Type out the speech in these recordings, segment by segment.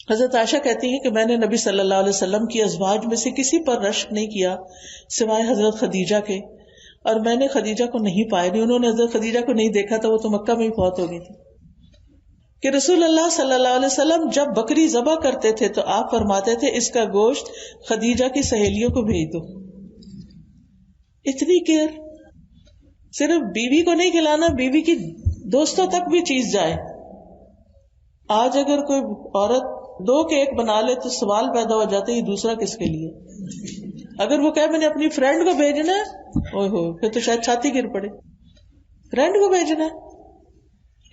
حضرت عائشہ کہتی ہیں کہ میں نے نبی صلی اللہ علیہ وسلم کی ازواج میں سے کسی پر رشک نہیں کیا سوائے حضرت خدیجہ کے، اور میں نے خدیجہ کو نہیں پایا، نہیں انہوں نے حضرت خدیجہ کو نہیں دیکھا تھا، وہ تو مکہ میں ہی فوت ہو گئی تھی، کہ رسول اللہ صلی اللہ علیہ وسلم جب بکری ذبح کرتے تھے تو آپ فرماتے تھے اس کا گوشت خدیجہ کی سہیلیوں کو بھیج دو. اتنی کیئر، صرف بیوی کو نہیں کھلانا، بیوی کی دوستوں تک بھی چیز جائے. آج اگر کوئی عورت 2 کیک بنا لے تو سوال پیدا ہو جاتا ہے یہ دوسرا کس کے لیے. اگر وہ کہے میں نے اپنی فرینڈ کو بھیجنا ہے، اوہ ہو، پھر تو شاید چھاتی گر پڑے. فرینڈ کو بھیجنا ہے،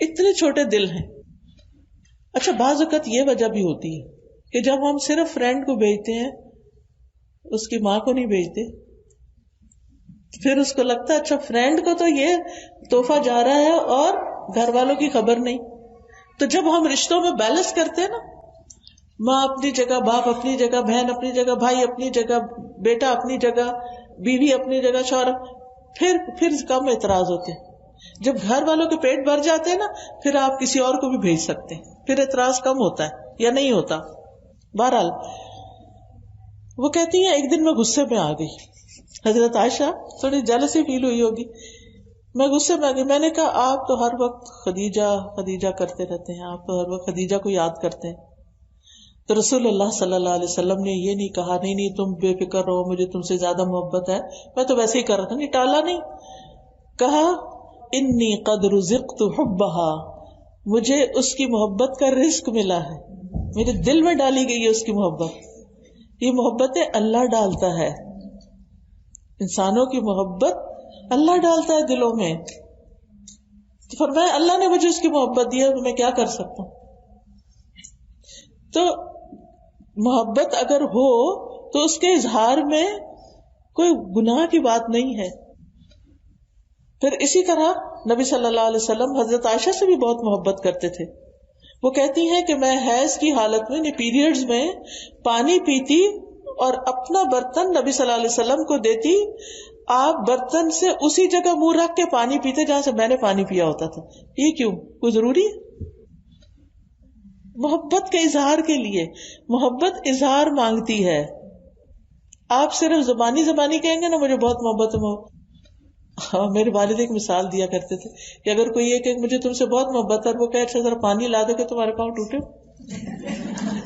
اتنے چھوٹے دل ہیں. اچھا بعض اوقات یہ وجہ بھی ہوتی ہے کہ جب ہم صرف فرینڈ کو بھیجتے ہیں، اس کی ماں کو نہیں بھیجتے، پھر اس کو لگتا ہے اچھا فرینڈ کو تو یہ تحفہ جا رہا ہے اور گھر والوں کی خبر نہیں. تو جب ہم رشتوں میں بیلنس کرتے ہیں نا، ماں اپنی جگہ، باپ اپنی جگہ، بہن اپنی جگہ، بھائی اپنی جگہ، بیٹا اپنی جگہ، بیوی اپنی جگہ، شوہر، پھر کم اعتراض ہوتے ہیں. جب گھر والوں کے پیٹ بھر جاتے ہیں نا، پھر آپ کسی اور کو بھی بھیج سکتے ہیں، پھر اعتراض کم ہوتا ہے یا نہیں ہوتا. بہرحال وہ کہتی ہیں ایک دن میں غصے میں آ گئی. حضرت عائشہ تھوڑی جیلسی فیل ہوئی ہوگی. میں غصے میں آ گئی. میں نے کہا آپ تو ہر وقت خدیجہ خدیجہ کرتے رہتے ہیں، آپ تو ہر وقت خدیجہ کو یاد کرتے ہیں. تو رسول اللہ صلی اللہ علیہ وسلم نے یہ نہیں کہا نہیں تم بے فکر رہو، مجھے تم سے زیادہ محبت ہے، میں تو ویسے ہی کر رہا تھا. نہیں، ٹالا نہیں، کہا انی قد رزقت حبها، مجھے اس کی محبت کا رزق ملا ہے، میرے دل میں ڈالی گئی ہے اس کی محبت. یہ محبتیں اللہ ڈالتا ہے، انسانوں کی محبت اللہ ڈالتا ہے دلوں میں. تو فرمایا اللہ نے مجھے اس کی محبت دی ہے، تو میں کیا کر سکتا ہوں. تو محبت اگر ہو تو اس کے اظہار میں کوئی گناہ کی بات نہیں ہے. پھر اسی طرح نبی صلی اللہ علیہ وسلم حضرت عائشہ سے بھی بہت محبت کرتے تھے. وہ کہتی ہیں کہ میں حیض کی حالت میں، پیریڈز میں پانی پیتی اور اپنا برتن نبی صلی اللہ علیہ وسلم کو دیتی، آپ برتن سے اسی جگہ منہ رکھ کے پانی پیتے جہاں سے میں نے پانی پیا ہوتا تھا. یہ کیوں؟ کوئی ضروری ہے؟ محبت کے اظہار کے لیے. محبت اظہار مانگتی ہے. آپ صرف زبانی کہیں گے نا مجھے بہت محبت ہے. ہاں، میرے والد ایک مثال دیا کرتے تھے کہ اگر کوئی یہ کہ مجھے تم سے بہت محبت ہے اور وہ کہے اچھا ذرا پانی لا دو کہ تمہارے پاؤں ٹوٹے،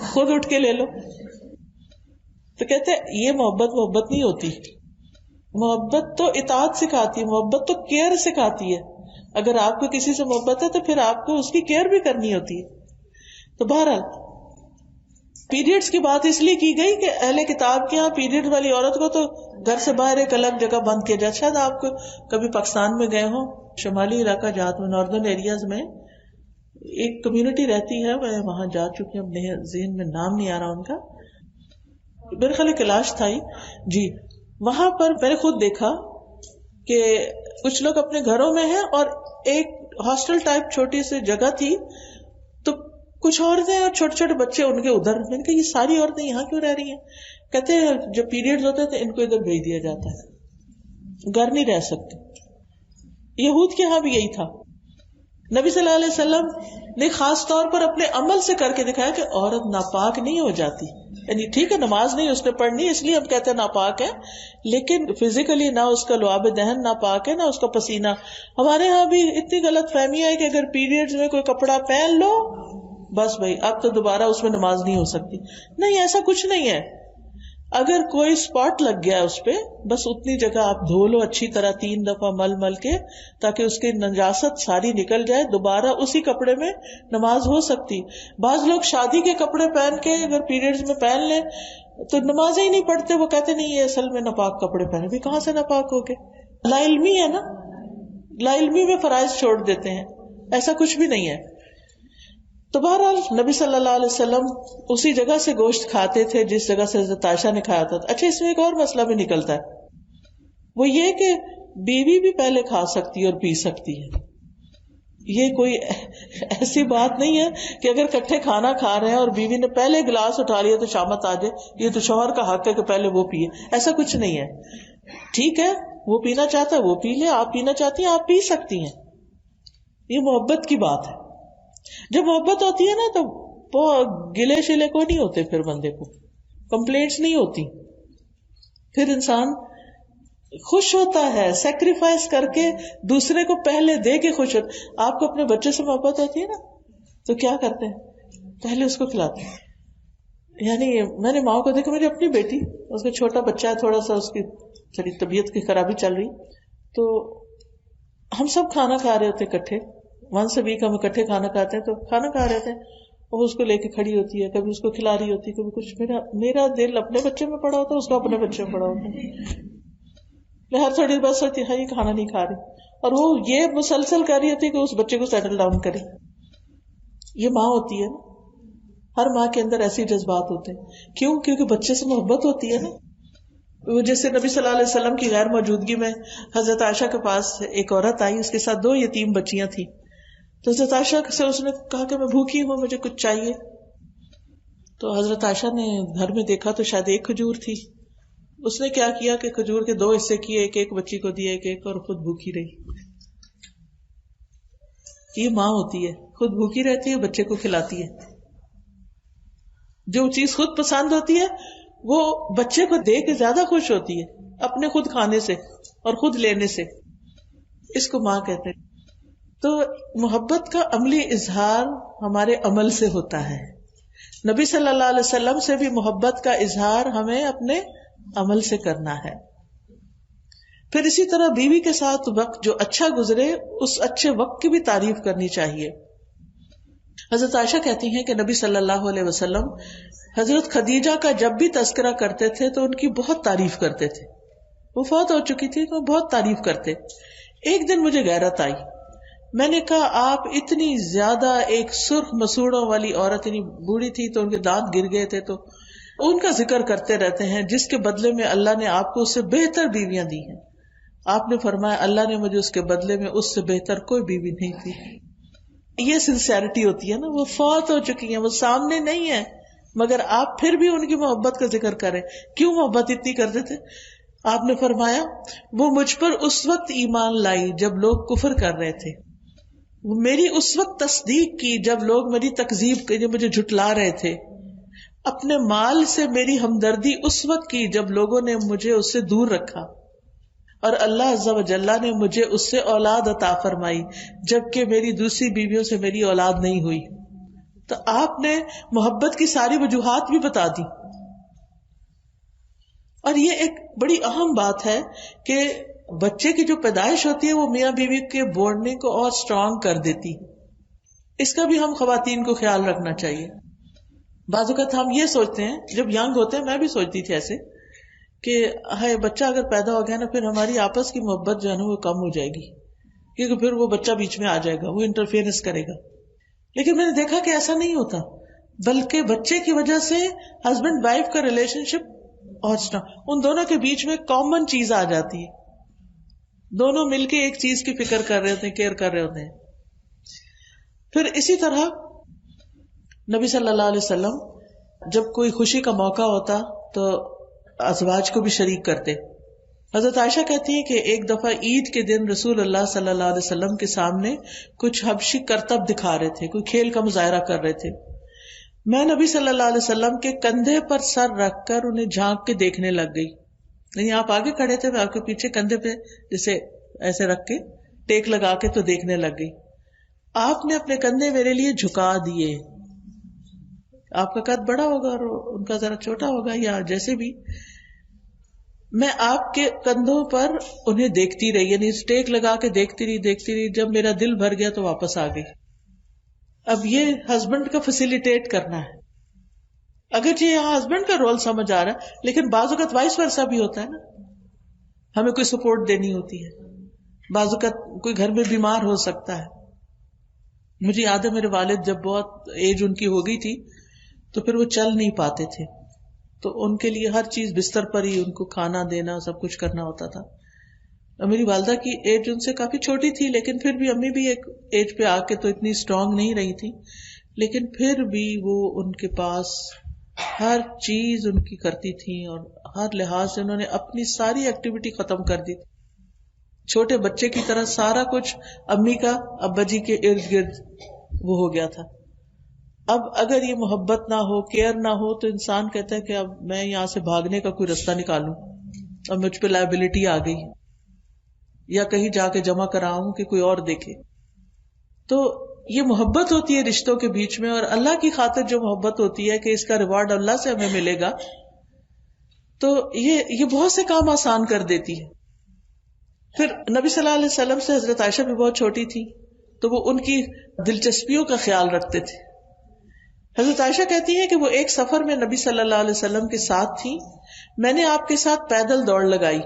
خود اٹھ کے لے لو، تو کہتے یہ محبت نہیں ہوتی. محبت تو اطاعت سکھاتی ہے، محبت تو کیئر سکھاتی ہے. اگر آپ کو کسی سے محبت ہے تو پھر آپ کو اس کی کیئر بھی کرنی ہوتی ہے. تو بہرحال پیریڈز کی بات اس لیے کی گئی کہ اہل کتاب کے یہاں پیریڈ والی عورت کو تو گھر سے باہر ایک الگ جگہ بند کیا جائے. شاید آپ کو کبھی پاکستان میں گئے ہوں، شمالی علاقہ جات میں، ناردرن ایریاز میں ایک کمیونٹی رہتی ہے، میں وہاں جا چکی ہوں، اپنے ذہن میں نام نہیں آ رہا ان کا، میرے خیال کیلاش تھا ہی جی. وہاں پر میں نے خود دیکھا کہ کچھ لوگ اپنے گھروں میں ہیں اور ایک ہاسٹل ٹائپ چھوٹی سی جگہ تھی، تو کچھ عورتیں اور چھوٹے چھوٹے بچے ان کے ادھر. میں نے کہا یہ ساری عورتیں یہاں کیوں رہ رہی ہیں؟ کہتے ہیں جب پیریڈز ہوتے تھے ان کو ادھر بھیج دیا جاتا ہے، گھر نہیں رہ سکتے. یہود کے یہاں بھی یہی تھا. نبی صلی اللہ علیہ وسلم نے خاص طور پر اپنے عمل سے کر کے دکھایا کہ عورت ناپاک نہیں ہو جاتی. یعنی ٹھیک ہے نماز نہیں اس نے پڑھنی اس لیے ہم کہتے ہیں ناپاک ہے، لیکن فزیکلی نہ اس کا لعاب دہن ناپاک ہے، نہ اس کا پسینہ. ہمارے ہاں بھی اتنی غلط فہمی ہے کہ اگر پیریڈز میں کوئی کپڑا پہن لو بس بھائی اب تو دوبارہ اس میں نماز نہیں ہو سکتی. نہیں، ایسا کچھ نہیں ہے. اگر کوئی اسپاٹ لگ گیا اس پہ، بس اتنی جگہ آپ دھو لو اچھی طرح 3 دفعہ مل کے، تاکہ اس کی نجاست ساری نکل جائے، دوبارہ اسی کپڑے میں نماز ہو سکتی. بعض لوگ شادی کے کپڑے پہن کے اگر پیریڈز میں پہن لیں تو نماز ہی نہیں پڑھتے، وہ کہتے نہیں یہ اصل میں ناپاک کپڑے پہنے. بھی کہاں سے ناپاک ہو گئے؟ لا علمی ہے نا، لا علمی میں فرائض چھوڑ دیتے ہیں. ایسا کچھ بھی نہیں ہے. تو بہرحال نبی صلی اللہ علیہ وسلم اسی جگہ سے گوشت کھاتے تھے جس جگہ سے حضرت عائشہ نے کھایا تھا. اچھا اس میں ایک اور مسئلہ بھی نکلتا ہے، وہ یہ کہ بیوی بھی پہلے کھا سکتی ہے اور پی سکتی ہے. یہ کوئی ایسی بات نہیں ہے کہ اگر کٹھے کھانا کھا رہے ہیں اور بیوی نے پہلے گلاس اٹھا لیا تو شامت آ جائے یہ تو شوہر کا حق ہے کہ پہلے وہ پیے. ایسا کچھ نہیں ہے. ٹھیک ہے وہ پینا چاہتا ہے وہ پی لے، آپ پینا چاہتی ہیں آپ پی سکتی ہیں. یہ محبت کی بات ہے. جب محبت ہوتی ہے نا تو گلے شلے کو نہیں ہوتے، پھر بندے کو کمپلینٹس نہیں ہوتی، پھر انسان خوش ہوتا ہے، سیکریفائس کر کے دوسرے کو پہلے دے کے خوش ہوتا. آپ کو اپنے بچے سے محبت ہوتی ہے نا تو کیا کرتے ہیں؟ پہلے اس کو کھلاتے ہیں. یعنی میں نے ماں کو دیکھا، میری اپنی بیٹی، اس کا چھوٹا بچہ ہے، تھوڑا سا اس کی تھوڑی طبیعت کی خرابی چل رہی، تو ہم سب کھانا کھا رہے ہوتے اکٹھے، ونس اے ویک ہم اکٹھے کھانا کھاتے ہیں، تو کھانا کھا رہے تھے، وہ اس کو لے کے کھڑی ہوتی ہے، کبھی اس کو کھلا رہی ہوتی ہے، کبھی کچھ. میرا دل اپنے بچے میں پڑا ہوتا ہے، اس کا اپنے بچے میں پڑا ہوتا ہے. میں ہر تھوڑی بس ہوتی ہے یہ کھانا نہیں کھا رہی، اور وہ یہ مسلسل کر رہی ہوتی ہے کہ اس بچے کو سیٹل ڈاؤن کرے. یہ ماں ہوتی ہے نا، ہر ماں کے اندر ایسے جذبات ہوتے ہیں. کیوں؟ کیونکہ بچے سے محبت ہوتی ہے نا. جیسے نبی صلی اللہ علیہ وسلم کی غیر موجودگی میں حضرت عائشہ کے پاس ایک عورت آئی، اس کے ساتھ 2 یتیم بچیاں تھیں. تو حضرت عائشہ سے اس نے کہا کہ میں بھوکی ہوں، مجھے کچھ چاہیے. تو حضرت عائشہ نے گھر میں دیکھا تو شاید ایک کھجور تھی. اس نے کیا کیا کہ کھجور کے 2 حصے کیے، ایک ایک بچی کو دیے، ایک ایک، اور خود بھوکی رہی. یہ ماں ہوتی ہے، خود بھوکی رہتی ہے، بچے کو کھلاتی ہے. جو چیز خود پسند ہوتی ہے وہ بچے کو دے کے زیادہ خوش ہوتی ہے اپنے خود کھانے سے اور خود لینے سے. اس کو ماں کہتے ہیں. تو محبت کا عملی اظہار ہمارے عمل سے ہوتا ہے. نبی صلی اللہ علیہ وسلم سے بھی محبت کا اظہار ہمیں اپنے عمل سے کرنا ہے. پھر اسی طرح بیوی کے ساتھ وقت جو اچھا گزرے، اس اچھے وقت کی بھی تعریف کرنی چاہیے. حضرت عائشہ کہتی ہیں کہ نبی صلی اللہ علیہ وسلم حضرت خدیجہ کا جب بھی تذکرہ کرتے تھے تو ان کی بہت تعریف کرتے تھے. وہ فوت ہو چکی تھی تو بہت تعریف کرتے. ایک دن مجھے غیرت آئی، میں نے کہا آپ اتنی زیادہ، ایک سرخ مسوڑوں والی عورت، یعنی بوڑھی تھی تو ان کے دانت گر گئے تھے، تو ان کا ذکر کرتے رہتے ہیں جس کے بدلے میں اللہ نے آپ کو اس سے بہتر بیویاں دی ہیں. آپ نے فرمایا اللہ نے مجھے اس کے بدلے میں اس سے بہتر کوئی بیوی نہیں دی. یہ سنسیئرٹی ہوتی ہے نا. وہ فوت ہو چکی ہیں، وہ سامنے نہیں ہے، مگر آپ پھر بھی ان کی محبت کا ذکر کریں. کیوں محبت اتنی کرتے تھے؟ آپ نے فرمایا وہ مجھ پر اس وقت ایمان لائی جب لوگ کفر کر رہے تھے، وہ میری اس وقت تصدیق کی جب لوگ میری تکذیب کے مجھے جھٹلا رہے تھے، اپنے مال سے میری ہمدردی اس وقت کی جب لوگوں نے مجھے اس سے دور رکھا، اور اللہ عز و جل نے مجھے اس سے اولاد عطا فرمائی جبکہ میری دوسری بیویوں سے میری اولاد نہیں ہوئی. تو آپ نے محبت کی ساری وجوہات بھی بتا دی. اور یہ ایک بڑی اہم بات ہے کہ بچے کی جو پیدائش ہوتی ہے وہ میاں بیوی کے بانڈنگ کو اور اسٹرانگ کر دیتی. اس کا بھی ہم خواتین کو خیال رکھنا چاہیے. بعض اوقات ہم یہ سوچتے ہیں، جب ینگ ہوتے ہیں، میں بھی سوچتی تھی ایسے کہ ہے بچہ اگر پیدا ہو گیا نا، پھر ہماری آپس کی محبت جو ہے نا وہ کم ہو جائے گی، کیونکہ پھر وہ بچہ بیچ میں آ جائے گا، وہ انٹرفیئرنس کرے گا. لیکن میں نے دیکھا کہ ایسا نہیں ہوتا، بلکہ بچے کی وجہ سے ہسبینڈ وائف کا ریلیشن شپ اور ان دونوں کے بیچ میں کامن چیز آ جاتی ہے. دونوں مل کے ایک چیز کی فکر کر رہے ہوتے ہیں، کیئر کر رہے ہوتے ہیں. پھر اسی طرح نبی صلی اللہ علیہ وسلم جب کوئی خوشی کا موقع ہوتا تو ازواج کو بھی شریک کرتے. حضرت عائشہ کہتی ہے کہ ایک دفعہ عید کے دن رسول اللہ صلی اللہ علیہ وسلم کے سامنے کچھ حبشی کرتب دکھا رہے تھے، کوئی کھیل کا مظاہرہ کر رہے تھے. میں نبی صلی اللہ علیہ وسلم کے کندھے پر سر رکھ کر انہیں جھانک کے دیکھنے لگ گئی. یعنی آپ آگے کھڑے تھے، میں آپ کے پیچھے کندھے پہ جیسے ایسے رکھ کے ٹیک لگا کے تو دیکھنے لگ گئی. آپ نے اپنے کندھے میرے لیے جھکا دیے. آپ کا قد بڑا ہوگا اور ان کا ذرا چھوٹا ہوگا یا جیسے بھی، میں آپ کے کندھوں پر انہیں دیکھتی رہی، یعنی اسٹیک لگا کے دیکھتی رہی. جب میرا دل بھر گیا تو واپس آ گئی. اب یہ ہسبینڈ کا فیسیلیٹیٹ کرنا ہے. اگرچہ یہاں ہسبینڈ کا رول سمجھ آ رہا ہے، لیکن بعض اوقات وائس ورثا بھی ہوتا ہے نا. ہمیں کوئی سپورٹ دینی ہوتی ہے، بعض اوقات کوئی گھر میں بیمار ہو سکتا ہے. مجھے یاد ہے میرے والد جب بہت ایج ان کی ہو گئی تھی تو پھر وہ چل نہیں پاتے تھے، تو ان کے لیے ہر چیز بستر پر ہی ان کو کھانا دینا سب کچھ کرنا ہوتا تھا. میری والدہ کی ایج ان سے کافی چھوٹی تھی، لیکن پھر بھی امی بھی ایک ایج پہ آ کے تو اتنی اسٹرانگ نہیں رہی تھی، لیکن پھر بھی وہ ان کے پاس ہر چیز ان کی کرتی تھی اور ہر لحاظ سے انہوں نے اپنی ساری ایکٹیویٹی ختم کر دی. چھوٹے بچے کی طرح سارا کچھ امی کا ابا جی کے ارد گرد وہ ہو گیا تھا. اب اگر یہ محبت نہ ہو، کیئر نہ ہو، تو انسان کہتا ہے کہ اب میں یہاں سے بھاگنے کا کوئی رستہ نکالوں، اب مجھ پہ لائبلٹی آ گئی، یا کہیں جا کے جمع کراؤں کہ کوئی اور دیکھے. تو یہ محبت ہوتی ہے رشتوں کے بیچ میں، اور اللہ کی خاطر جو محبت ہوتی ہے کہ اس کا ریوارڈ اللہ سے ہمیں ملے گا، تو یہ بہت سے کام آسان کر دیتی ہے. پھر نبی صلی اللہ علیہ وسلم سے حضرت عائشہ بھی بہت چھوٹی تھی، تو وہ ان کی دلچسپیوں کا خیال رکھتے تھے. حضرت عائشہ کہتی ہیں کہ وہ ایک سفر میں نبی صلی اللہ علیہ وسلم کے ساتھ تھی، میں نے آپ کے ساتھ پیدل دوڑ لگائی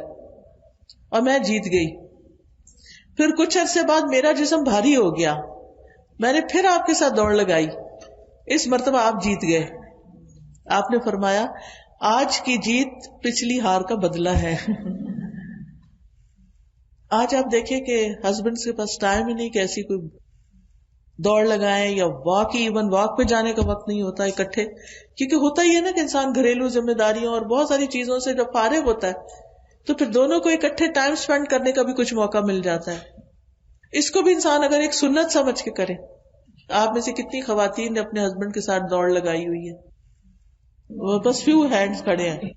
اور میں جیت گئی. پھر کچھ عرصے بعد میرا جسم بھاری ہو گیا، میں نے پھر آپ کے ساتھ دوڑ لگائی، اس مرتبہ آپ جیت گئے. آپ نے فرمایا آج کی جیت پچھلی ہار کا بدلہ ہے. آج آپ دیکھیں کہ ہسبینڈ کے پاس ٹائم ہی نہیں کہ ایسی کوئی دوڑ لگائیں، یا واک ہی، ایون واک پہ جانے کا وقت نہیں ہوتا اکٹھے، کیونکہ ہوتا ہی ہے نا کہ انسان گھریلو ذمہ داریوں اور بہت ساری چیزوں سے جب فارغ ہوتا ہے تو پھر دونوں کو اکٹھے ٹائم سپینڈ کرنے کا بھی کچھ موقع مل جاتا ہے. اس کو بھی انسان اگر ایک سنت سمجھ کے کرے. آپ میں سے کتنی خواتین نے اپنے ہسبینڈ کے ساتھ دوڑ لگائی ہوئی ہے؟ وہ بس فیو ہینڈز کھڑے ہیں.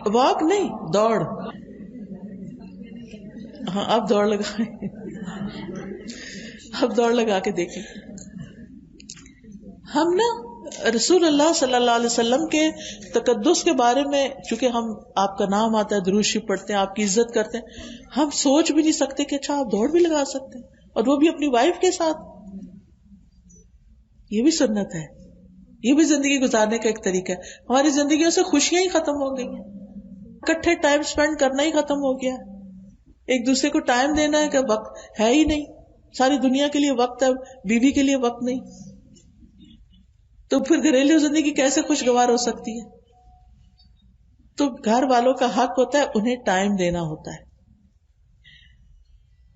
واک نہیں، دوڑ. ہاں اب دوڑ لگائیں، اب دوڑ لگا کے دیکھیں. ہم نا رسول اللہ صلی اللہ علیہ وسلم کے تقدس کے بارے میں، چونکہ ہم آپ کا نام آتا ہے، درود شریف پڑھتے ہیں، آپ کی عزت کرتے ہیں، ہم سوچ بھی نہیں سکتے کہ اچھا آپ دوڑ بھی لگا سکتے ہیں، اور وہ بھی اپنی وائف کے ساتھ. یہ بھی سنت ہے، یہ بھی زندگی گزارنے کا ایک طریقہ ہے. ہماری زندگیوں سے خوشیاں ہی ختم ہو گئی ہیں، اکٹھے ٹائم سپینڈ کرنا ہی ختم ہو گیا. ایک دوسرے کو ٹائم دینا ہے کہ وقت ہے ہی نہیں. ساری دنیا کے لیے وقت ہے، بیوی کے لیے وقت نہیں. تو پھر گھریلو زندگی کیسے خوشگوار ہو سکتی ہے؟ تو گھر والوں کا حق ہوتا ہے انہیں ٹائم دینا ہوتا ہے.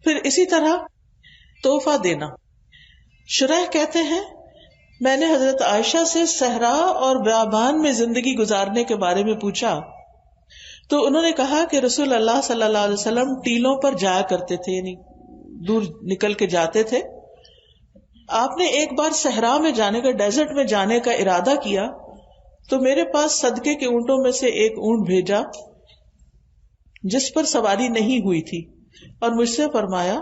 پھر اسی طرح تحفہ دینا. شرح کہتے ہیں میں نے حضرت عائشہ سے صحرا اور بیابان میں زندگی گزارنے کے بارے میں پوچھا تو انہوں نے کہا کہ رسول اللہ صلی اللہ علیہ وسلم ٹیلوں پر جایا کرتے تھے، یعنی دور نکل کے جاتے تھے. آپ نے ایک بار صحرا میں جانے کا، ڈیزرٹ میں جانے کا ارادہ کیا تو میرے پاس صدقے کے اونٹوں میں سے ایک اونٹ بھیجا جس پر سواری نہیں ہوئی تھی، اور مجھ سے فرمایا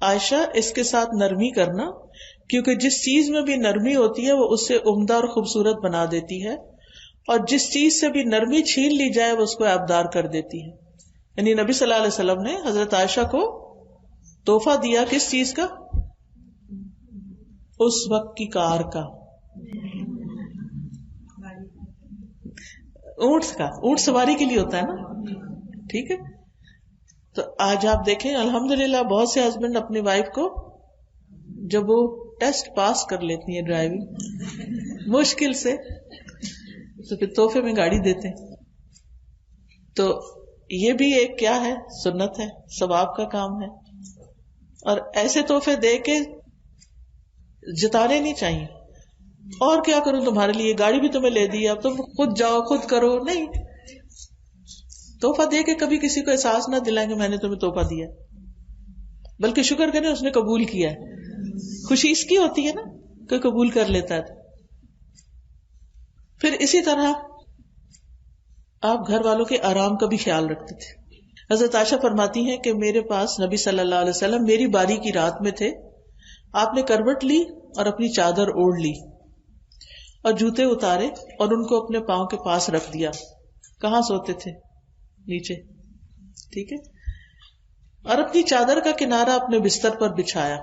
عائشہ اس کے ساتھ نرمی کرنا، کیونکہ جس چیز میں بھی نرمی ہوتی ہے وہ اس سے عمدہ اور خوبصورت بنا دیتی ہے، اور جس چیز سے بھی نرمی چھین لی جائے وہ اس کو عیبدار کر دیتی ہے. یعنی نبی صلی اللہ علیہ وسلم نے حضرت عائشہ کو تحفہ دیا کس چیز کا؟ اس وقت کی کار کا، اونٹ کا. اونٹ سواری کے لیے ہوتا ہے نا، ٹھیک ہے. تو آج آپ دیکھیں الحمدللہ بہت سے ہسبینڈ اپنی وائف کو جب وہ ٹیسٹ پاس کر لیتی ہیں ڈرائیونگ مشکل سے، تو پھر تحفے میں گاڑی دیتے ہیں. تو یہ بھی ایک کیا ہے، سنت ہے، ثواب کا کام ہے. اور ایسے تحفے دے کے جتانے نہیں چاہیے. اور کیا کروں تمہارے لیے، گاڑی بھی تمہیں لے دی، اب تم خود جاؤ خود کرو. نہیں، تحفہ دے کے کبھی کسی کو احساس نہ دلائیں کہ میں نے تمہیں تحفہ دیا، بلکہ شکر کریں اس نے قبول کیا ہے. خوشی اس کی ہوتی ہے نا کہ قبول کر لیتا ہے. پھر اسی طرح آپ گھر والوں کے آرام کا بھی خیال رکھتے تھے. حضرت عائشہ فرماتی ہیں کہ میرے پاس نبی صلی اللہ علیہ وسلم میری باری کی رات میں تھے. آپ نے کروٹ لی اور اپنی چادر اوڑھ لی اور جوتے اتارے اور ان کو اپنے پاؤں کے پاس رکھ دیا. کہاں سوتے تھے؟ نیچے، ٹھیک ہے. اور اپنی چادر کا کنارہ اپنے بستر پر بچھایا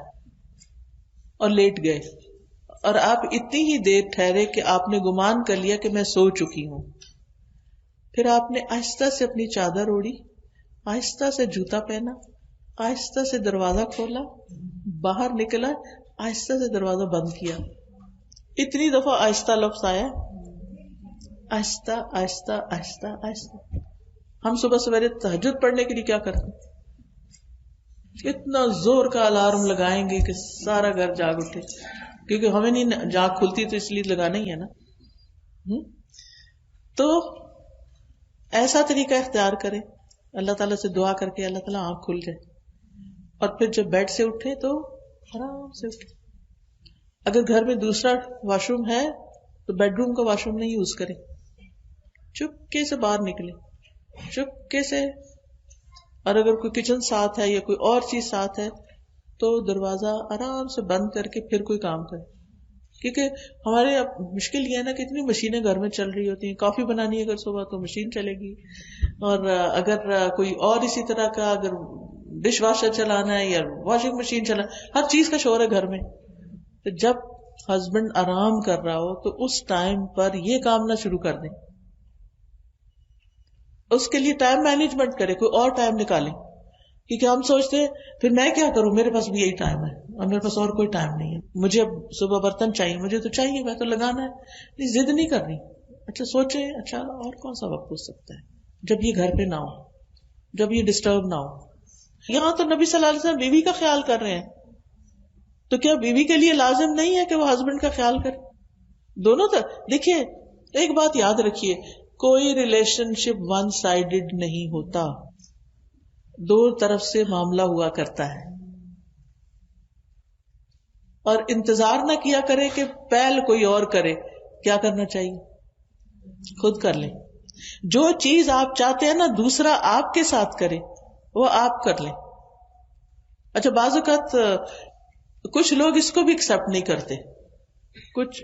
اور لیٹ گئے. اور آپ اتنی ہی دیر ٹھہرے کہ آپ نے گمان کر لیا کہ میں سو چکی ہوں. پھر آپ نے آہستہ سے اپنی چادر اوڑھی، آہستہ سے جوتا پہنا، آہستہ سے دروازہ کھولا، باہر نکلا، آہستہ سے دروازہ بند کیا. اتنی دفعہ آہستہ لفظ آیا، آہستہ آہستہ آہستہ آہستہ. ہم صبح سویرے تہجد پڑھنے کے لیے کیا کرتے ہیں؟ اتنا زور کا الارم لگائیں گے کہ سارا گھر جاگ اٹھے، کیونکہ ہمیں نہیں جاگ کھلتی تو اس لیے لگانا ہی ہے نا. تو ایسا طریقہ اختیار کریں، اللہ تعالیٰ سے دعا کر کے اللہ تعالیٰ آنکھ کھل جائے، اور پھر جب بیڈ سے اٹھے تو آرام سے اٹھے. اگر گھر میں دوسرا واش روم ہے تو بیڈ روم کا واش روم نہیں یوز کریں, چپکے سے باہر نکلیں, چپکے سے. اور اگر کوئی کچن ساتھ ہے یا کوئی اور چیز ساتھ ہے تو دروازہ آرام سے بند کر کے پھر کوئی کام کرے. کیونکہ ہمارے اب مشکل یہ ہے نا کہ اتنی مشینیں گھر میں چل رہی ہوتی ہیں. کافی بنانی ہے اگر صبح تو مشین چلے گی, اور اگر کوئی اور اسی طرح کا اگر ڈش واشر چلانا ہے یا واشنگ مشین چلانا, ہر چیز کا شور ہے گھر میں. تو جب ہسبینڈ آرام کر رہا ہو تو اس ٹائم پر یہ کام نہ شروع کر دیں, اس کے لیے ٹائم مینجمنٹ کرے, کوئی اور ٹائم نکالیں. کیونکہ ہم سوچتے ہیں پھر میں کیا کروں, میرے پاس بھی یہی ٹائم ہے اور میرے پاس اور کوئی ٹائم نہیں ہے, مجھے اب صبح برتن چاہیے, مجھے تو چاہیے, میں تو لگانا ہے. نہیں, ضد نہیں کرنی. اچھا سوچیں, اچھا اور کون سا وقت ہو سکتا ہے جب یہ گھر پہ نہ ہو, جب یہ ڈسٹرب نہ ہو. یہاں تو نبی صلی اللہ علیہ وسلم بیوی کا خیال کر رہے ہیں, تو کیا بیوی کے لیے لازم نہیں ہے کہ وہ ہسبینڈ کا خیال کرے؟ دونوں طرف دیکھیے. ایک بات یاد رکھیے, کوئی ریلیشن شپ ون سائیڈڈ نہیں ہوتا, دو طرف سے معاملہ ہوا کرتا ہے. اور انتظار نہ کیا کرے کہ پہل کوئی اور کرے. کیا کرنا چاہیے؟ خود کر لیں. جو چیز آپ چاہتے ہیں نا دوسرا آپ کے ساتھ کرے, وہ آپ کر لیں. اچھا, بعض اوقات کچھ لوگ اس کو بھی ایکسپٹ نہیں کرتے. کچھ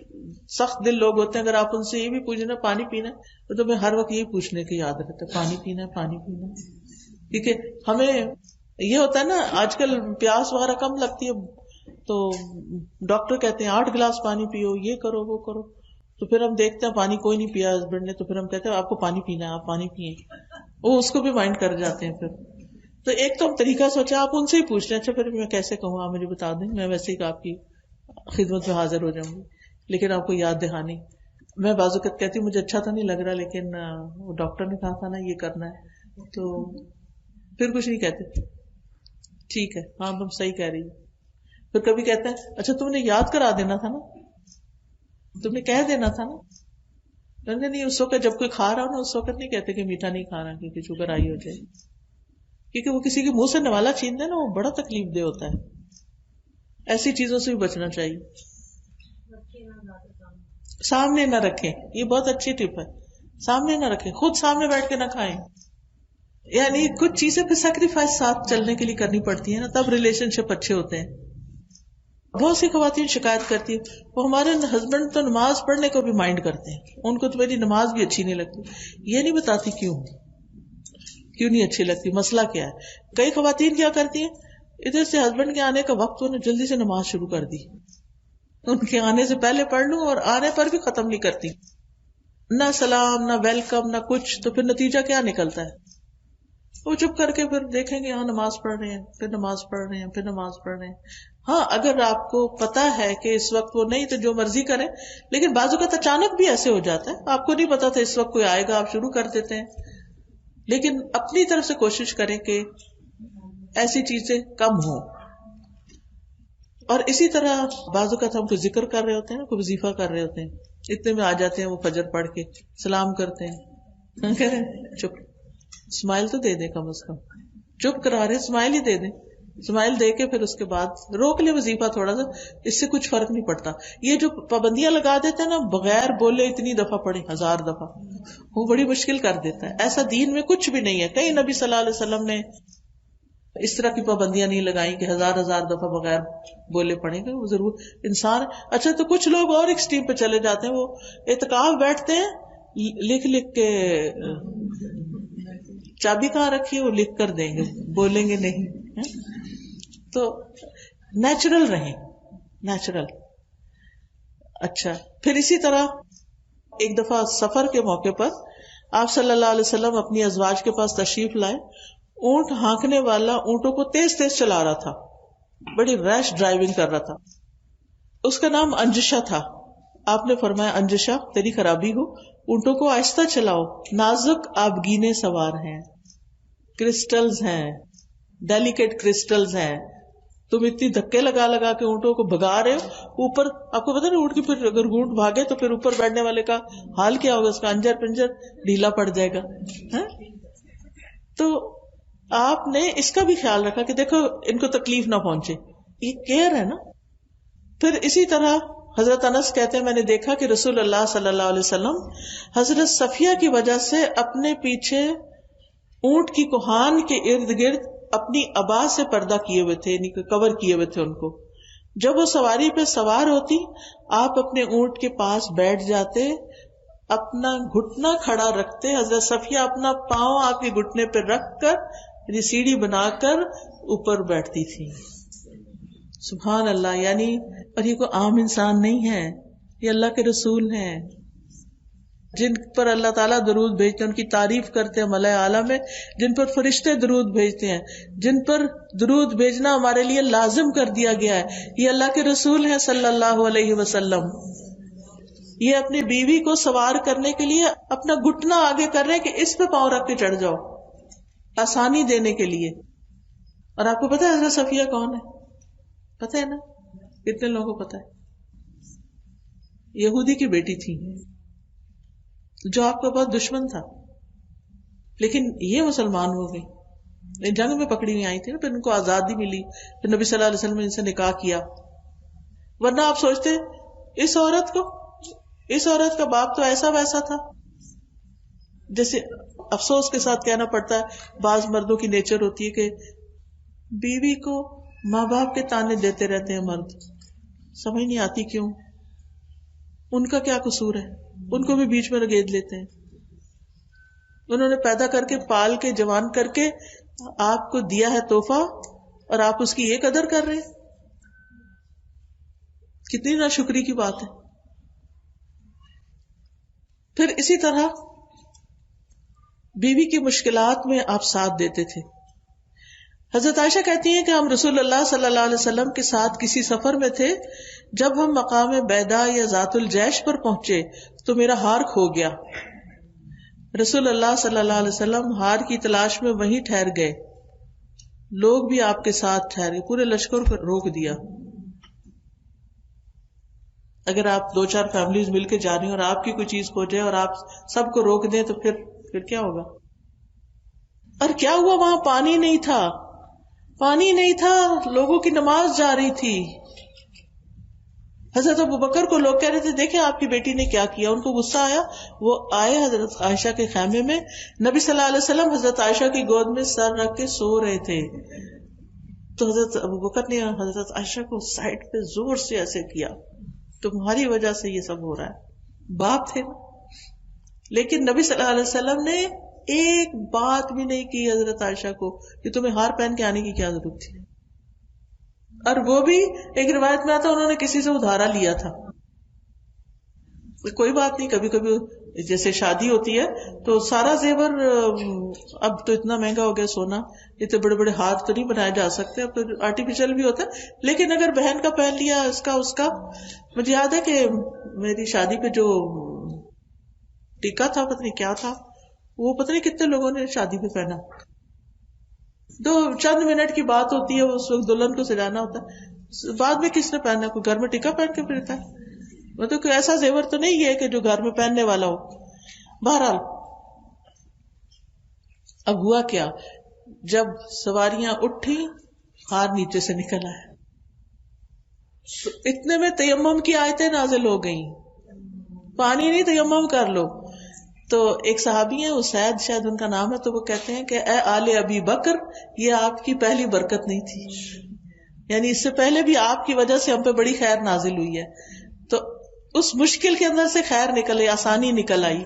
سخت دل لوگ ہوتے ہیں, اگر آپ ان سے یہ بھی پوچھنا پانی پینا ہے تو تمہیں ہر وقت یہی پوچھنے کی یاد رہتا ہے, پانی پینا ہے, پانی پینا ہے. کیونکہ ہمیں یہ ہوتا ہے نا, آج کل پیاس وغیرہ کم لگتی ہے تو ڈاکٹر کہتے ہیں 8 گلاس پانی پیو, یہ کرو وہ کرو. تو پھر ہم دیکھتے ہیں پانی کوئی نہیں پیا ہسبینڈ نے, تو پھر ہم کہتے ہیں آپ کو پانی پینا ہے, آپ پانی پیئیں. وہ اس کو بھی مائنڈ کر جاتے ہیں. پھر تو ایک تو ہم طریقہ سوچا, آپ ان سے ہی پوچھ لیں. اچھا پھر میں کیسے کہوں, آپ مجھے بتا دیں, میں ویسے ہی آپ کی خدمت میں حاضر ہو جاؤں گی, لیکن آپ کو یاد دہانی. میں بعض اوقات کہتی ہوں مجھے اچھا تو نہیں لگ رہا, لیکن وہ ڈاکٹر نے کہا تھا نا یہ کرنا ہے, تو پھر کچھ نہیں کہتے, ٹھیک ہے ہاں تم صحیح کہہ رہی ہو. پھر کبھی کہتے ہیں اچھا تم نے یاد کرا دینا تھا نا, تم نے کہہ دینا تھا نا. نہیں, اس وقت جب کوئی کھا رہا ہو نا, اس وقت نہیں کہتے کہ میٹھا نہیں کھانا کیونکہ شوگر آئی ہو جائے, کیونکہ وہ کسی کے منہ سے نوالا چھین دے نا, وہ بڑا تکلیف دہ ہوتا ہے. ایسی چیزوں سے بھی بچنا چاہیے. سامنے نہ رکھیں, یہ بہت اچھی ٹپ ہے, سامنے نہ رکھیں, خود سامنے بیٹھ کے نہ کھائیں. یعنی کچھ چیزیں پھر سیکریفائس ساتھ چلنے کے لیے کرنی پڑتی ہے نا, تب ریلیشن شپ اچھے ہوتے ہیں. بہت سی خواتین شکایت کرتی ہیں وہ ہمارے ہسبینڈ تو نماز پڑھنے کو بھی مائنڈ کرتے ہیں, ان کو تو میری نماز بھی اچھی نہیں لگتی. یہ نہیں بتاتی کیوں نہیں اچھی لگتی, مسئلہ کیا ہے. کئی خواتین کیا کرتی ہیں, ادھر سے ہسبینڈ کے آنے کا وقت انہیں جلدی سے نماز شروع کر دی, ان کے آنے سے پہلے پڑھ لوں, اور آنے پر بھی ختم نہیں کرتی, نہ سلام نہ ویلکم نہ کچھ. تو پھر نتیجہ کیا نکلتا ہے, وہ چپ کر کے پھر دیکھیں گے ہاں نماز پڑھ رہے ہیں, پھر نماز پڑھ رہے ہیں, پھر نماز پڑھ رہے ہیں. ہاں اگر آپ کو پتا ہے کہ اس وقت وہ نہیں تو جو مرضی کریں, لیکن بعض اوقات اچانک بھی ایسے ہو جاتا ہے, آپ کو نہیں پتا تھا اس وقت کوئی آئے گا, آپ شروع کر دیتے ہیں. لیکن اپنی طرف سے کوشش کریں کہ ایسی چیزیں کم ہوں. اور اسی طرح بعض اوقات ہم کوئی ذکر کر رہے ہوتے ہیں نا, کوئی وظیفہ کر رہے ہوتے ہیں, اتنے میں آ جاتے ہیں وہ فجر پڑھ کے سلام کرتے ہیں, چپ اسمائل تو دے دیں, کم از کم چپ کرا رہے اسمائل ہی دے دیں. اسمائل دے کے پھر اس کے بعد روک لے وظیفہ تھوڑا سا, اس سے کچھ فرق نہیں پڑتا. یہ جو پابندیاں لگا دیتے ہیں نا, بغیر بولے اتنی دفعہ پڑھے 1000 دفعہ, وہ بڑی مشکل کر دیتا ہے. ایسا دین میں کچھ بھی نہیں ہے. کہیں نبی صلی اللہ علیہ وسلم نے اس طرح کی پابندیاں نہیں لگائی کہ 1000 دفعہ بغیر بولے پڑھیں گے. وہ ضرور انسان. اچھا تو کچھ لوگ اور ایکسٹریم پہ چلے جاتے ہیں, وہ اعتکاف بیٹھتے ہیں لکھ لکھ کے, چابی کہاں رکھی ہے وہ لکھ کر دیں گے, بولیں گے نہیں. تو نیچرل رہیں, نیچرل. اچھا پھر اسی طرح ایک دفعہ سفر کے موقع پر آپ صلی اللہ علیہ وسلم اپنی ازواج کے پاس تشریف لائے. اونٹ ہانکنے والا اونٹوں کو تیز تیز چلا رہا تھا, بڑی ریش ڈرائیونگ کر رہا تھا. اس کا نام انجشا تھا. آپ نے فرمایا انجشا تیری خرابی ہو, اونٹوں کو آہستہ چلاؤ, نازک آبگینے سوار ہیں, کرسٹلز ہیں, ڈیلیکیٹ کرسٹلز ہیں, تم اتنی دھکے لگا لگا کے اونٹوں کو بھگا رہے ہو. اوپر آپ کو پتا نا اونٹ کی پھر اگر اونٹ بھاگے تو پھر اوپر بیٹھنے والے کا حال کیا ہوگا, اس کا انجر پنجر ڈھیلا پڑ جائے گا. تو آپ نے اس کا بھی خیال رکھا کہ دیکھو ان کو تکلیف نہ پہنچے. یہ کیئر ہے نا. پھر اسی طرح حضرت انس کہتے ہیں میں نے دیکھا کہ رسول اللہ صلی اللہ علیہ وسلم حضرت صفیہ کی وجہ سے اپنے پیچھے اونٹ کی کوہان کے ارد گرد اپنی عبا سے پردہ کیے ہوئے تھے، یعنی کور کیے ہوئے تھے ان کو. جب وہ سواری پہ سوار ہوتی آپ اپنے اونٹ کے پاس بیٹھ جاتے، اپنا گھٹنا کھڑا رکھتے، حضرت صفیہ اپنا پاؤں آپ کے گھٹنے پہ رکھ کر یعنی سیڑھی بنا کر اوپر بیٹھتی تھی. سبحان اللہ. یعنی اور یہ کوئی عام انسان نہیں ہے، یہ اللہ کے رسول ہیں جن پر اللہ تعالیٰ درود بھیجتے ہیں، ان کی تعریف کرتے ہیں ملائے اعلیٰ میں، جن پر فرشتے درود بھیجتے ہیں، جن پر درود بھیجنا ہمارے لیے لازم کر دیا گیا ہے. یہ اللہ کے رسول ہیں صلی اللہ علیہ وسلم. یہ اپنی بیوی کو سوار کرنے کے لیے اپنا گھٹنا آگے کر رہے ہیں کہ اس پہ پاؤں رکھ کے چڑھ جاؤ، آسانی دینے کے لیے. اور آپ کو پتا ہے حضرت صفیہ کون ہے؟ پتا ہے نا؟ کتنے لوگوں کو پتا ہے؟ یہودی کی بیٹی تھی جو آپ کا بہت دشمن تھا، لیکن یہ مسلمان ہو گئی. جنگ میں پکڑی ہوئی آئی تھی نا، پھر ان کو آزادی ملی، پھر نبی صلی اللہ علیہ وسلم نے ان سے نکاح کیا. ورنہ آپ سوچتے اس عورت کا باپ تو ایسا ویسا تھا. جیسے افسوس کے ساتھ کہنا پڑتا ہے بعض مردوں کی نیچر ہوتی ہے کہ بیوی کو ماں باپ کے تانے دیتے رہتے ہیں مرد، سمجھ نہیں آتی کیوں، ان کا کیا قصور ہے، ان کو بھی بیچ میں رگید لیتے ہیں. انہوں نے پیدا کر کے پال کے جوان کر کے آپ کو دیا ہے تحفہ اور آپ اس کی یہ قدر کر رہے ہیں، کتنی ناشکری کی بات ہے. پھر اسی طرح بیوی کی مشکلات میں آپ ساتھ دیتے تھے. حضرت عائشہ کہتی ہیں کہ ہم رسول اللہ صلی اللہ علیہ وسلم کے ساتھ کسی سفر میں تھے، جب ہم مقام بیدا یا ذات الجیش پر پہنچے تو میرا ہار کھو گیا. رسول اللہ صلی اللہ علیہ وسلم ہار کی تلاش میں وہیں ٹھہر گئے، لوگ بھی آپ کے ساتھ ٹھہرے، پورے لشکر کو روک دیا. اگر آپ 2-4 فیملیز مل کے جا رہی ہیں اور آپ کی کوئی چیز کھو جائے اور آپ سب کو روک دیں تو پھر کیا ہوگا؟ اور کیا ہوا؟ وہاں پانی نہیں تھا، لوگوں کی نماز جا رہی تھی. حضرت ابوبکر کو لوگ کہہ رہے تھے دیکھیں آپ کی بیٹی نے کیا کیا. ان کو غصہ آیا، وہ آئے حضرت عائشہ کے خیمے میں. نبی صلی اللہ علیہ وسلم حضرت عائشہ کی گود میں سر رکھ کے سو رہے تھے، تو حضرت ابوبکر نے حضرت عائشہ کو سائڈ پہ زور سے ایسے کیا، تمہاری وجہ سے یہ سب ہو رہا ہے. باپ تھے نا. لیکن نبی صلی اللہ علیہ وسلم نے ایک بات بھی نہیں کی حضرت عائشہ کو کہ تمہیں ہار پہن کے آنے کی کیا ضرورت تھی. اور وہ بھی ایک روایت میں آتا انہوں نے کسی سے ادھارا لیا تھا. کوئی بات نہیں، کبھی کبھی جیسے شادی ہوتی ہے تو سارا زیور، اب تو اتنا مہنگا ہو گیا سونا، اتنے بڑے بڑے ہاتھ تو نہیں بنائے جا سکتے، اب تو آرٹیفیشل بھی ہوتا ہے. لیکن اگر بہن کا پہن لیا، اس کا مجھے یاد ہے کہ میری شادی پہ جو ٹیکا تھا، پتہ نہیں کیا تھا، وہ پتہ نہیں کتنے لوگوں نے شادی پہ پہنا. چند منٹ کی بات ہوتی ہے، اس وقت دلہن کو سجانا ہوتا ہے، بعد میں کس نے پہننا؟ کوئی گھر میں ٹیکا پہن کے پھرتا ہے؟ مطلب کوئی ایسا زیور تو نہیں ہے کہ جو گھر میں پہننے والا ہو. بہرحال اب ہوا کیا، جب سواریاں اٹھی ہار نیچے سے نکل آیا، تو اتنے میں تیمم کی آیتیں نازل ہو گئیں، پانی نہیں تیمم کر لو. تو ایک صحابی ہیں اسید شاید ان کا نام ہے، تو وہ کہتے ہیں کہ اے آل ابی بکر، یہ آپ کی پہلی برکت نہیں تھی، یعنی اس سے پہلے بھی آپ کی وجہ سے ہم پہ بڑی خیر نازل ہوئی ہے. تو اس مشکل کے اندر سے خیر نکل آئی، آسانی نکل آئی.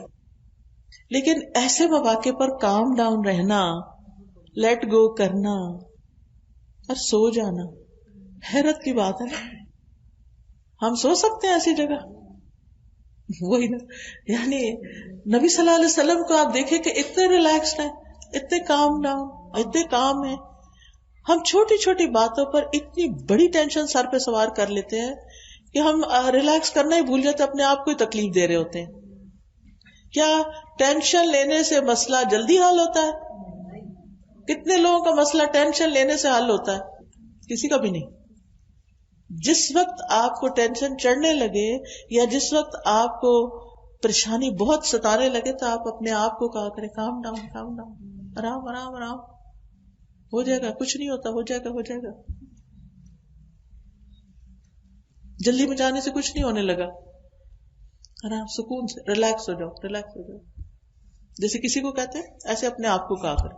لیکن ایسے مواقع پر کام ڈاؤن رہنا، لیٹ گو کرنا اور سو جانا حیرت کی بات ہے نا. ہم سو سکتے ہیں ایسی جگہ؟ وہی نا، یعنی نبی صلی اللہ علیہ وسلم کو آپ دیکھیں کہ اتنے ریلیکسڈ ہیں، اتنے کام ڈاؤن، اتنے کام ہیں. ہم چھوٹی چھوٹی باتوں پر اتنی بڑی ٹینشن سر پہ سوار کر لیتے ہیں کہ ہم ریلیکس کرنا ہی بھول جاتے، اپنے آپ کو ہی تکلیف دے رہے ہوتے ہیں. کیا ٹینشن لینے سے مسئلہ جلدی حل ہوتا ہے؟ کتنے لوگوں کا مسئلہ ٹینشن لینے سے حل ہوتا ہے؟ کسی کا بھی نہیں. جس وقت آپ کو ٹینشن چڑھنے لگے یا جس وقت آپ کو پریشانی بہت ستانے لگے تو آپ اپنے آپ کو کہا کریں کام ڈاؤن، کام ڈاؤن، آرام آرام آرام، ہو جائے گا، کچھ نہیں ہوتا، ہو جائے گا، ہو جائے گا. جلدی مچانے سے کچھ نہیں ہونے لگا، آرام سکون سے ریلیکس ہو جاؤ، ریلیکس ہو جاؤ. جیسے کسی کو کہتے ہیں ایسے اپنے آپ کو کہا کریں.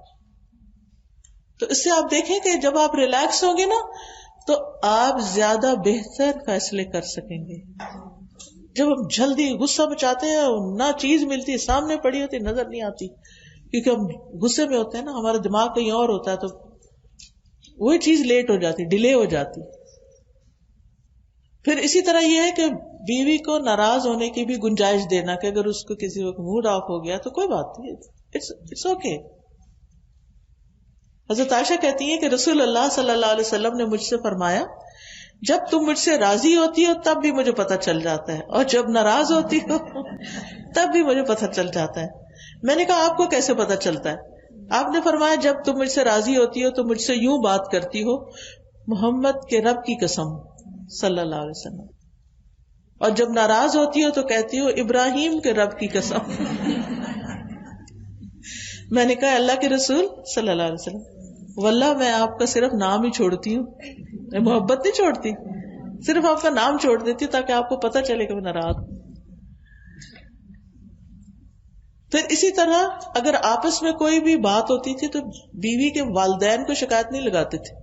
تو اس سے آپ دیکھیں کہ جب آپ ریلیکس ہوں گے نا تو آپ زیادہ بہتر فیصلے کر سکیں گے. جب ہم جلدی غصہ مچاتے ہیں نہ چیز ملتی سامنے پڑی ہوتی نظر نہیں آتی، کیونکہ ہم غصے میں ہوتے ہیں نا، ہمارا دماغ کہیں اور ہوتا ہے تو وہی چیز لیٹ ہو جاتی، ڈیلے ہو جاتی. پھر اسی طرح یہ ہے کہ بیوی کو ناراض ہونے کی بھی گنجائش دینا کہ اگر اس کو کسی وقت موڈ آف ہو گیا تو کوئی بات نہیں، اٹس اوکے. حضرت عائشہ کہتی ہیں کہ رسول اللہ صلی اللہ علیہ وسلم نے مجھ سے فرمایا جب تم مجھ سے راضی ہوتی ہو تب بھی مجھے پتہ چل جاتا ہے اور جب ناراض ہوتی ہو تب بھی مجھے پتہ چل جاتا ہے. میں نے کہا آپ کو کیسے پتہ چلتا ہے؟ آپ نے فرمایا جب تم مجھ سے راضی ہوتی ہو تو مجھ سے یوں بات کرتی ہو محمد کے رب کی قسم صلی اللہ علیہ وسلم، اور جب ناراض ہوتی ہو تو کہتی ہو ابراہیم کے رب کی قسم. میں نے کہا اللہ کے رسول صلی اللہ علیہ وسلم واللہ میں آپ کا صرف نام ہی چھوڑتی ہوں، میں محبت نہیں چھوڑتی، صرف آپ کا نام چھوڑ دیتی ہوں تاکہ آپ کو پتہ چلے کہ میں ناراض ہوں. پھر اسی طرح اگر آپس میں کوئی بھی بات ہوتی تھی تو بیوی کے والدین کو شکایت نہیں لگاتے تھے،